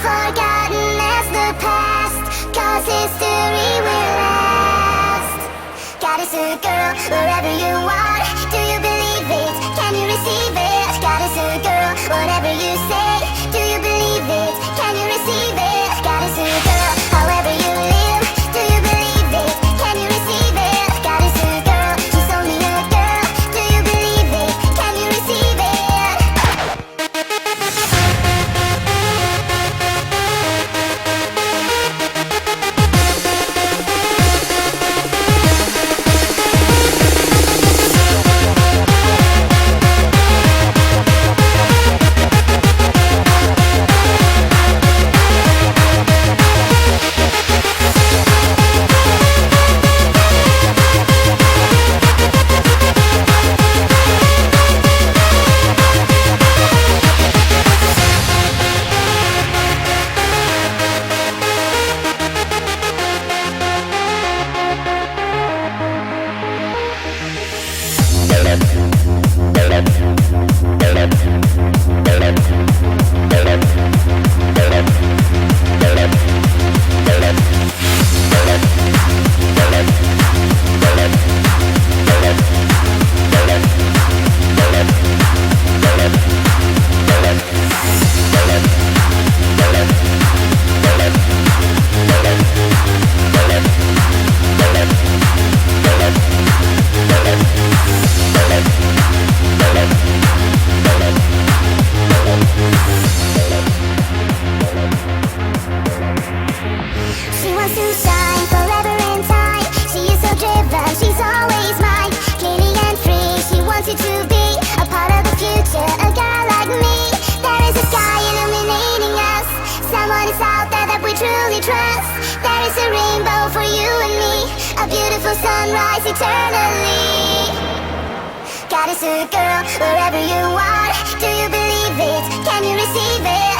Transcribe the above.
forgotten as the past, 'cause history will last. Goddess or girl, wherever you are, do you believe it? Can you receive it? Goddess or girl, whatever you say, do you believe it? Can you receive it? Goddess or girl, however you live, do you believe it? Can you receive it? Goddess or girl, she's only a girl, do you believe it? Can you receive it? She wants to shine forever in time. She is so driven, she's always mine. Clean and free, she wants you to be a part of the future, a girl like me. There is a sky illuminating us. Someone is out there that we truly trust. There is a rainbow for you and me, a beautiful sunrise eternally. Goddess or girl, wherever you are, do you believe it? Can you receive it?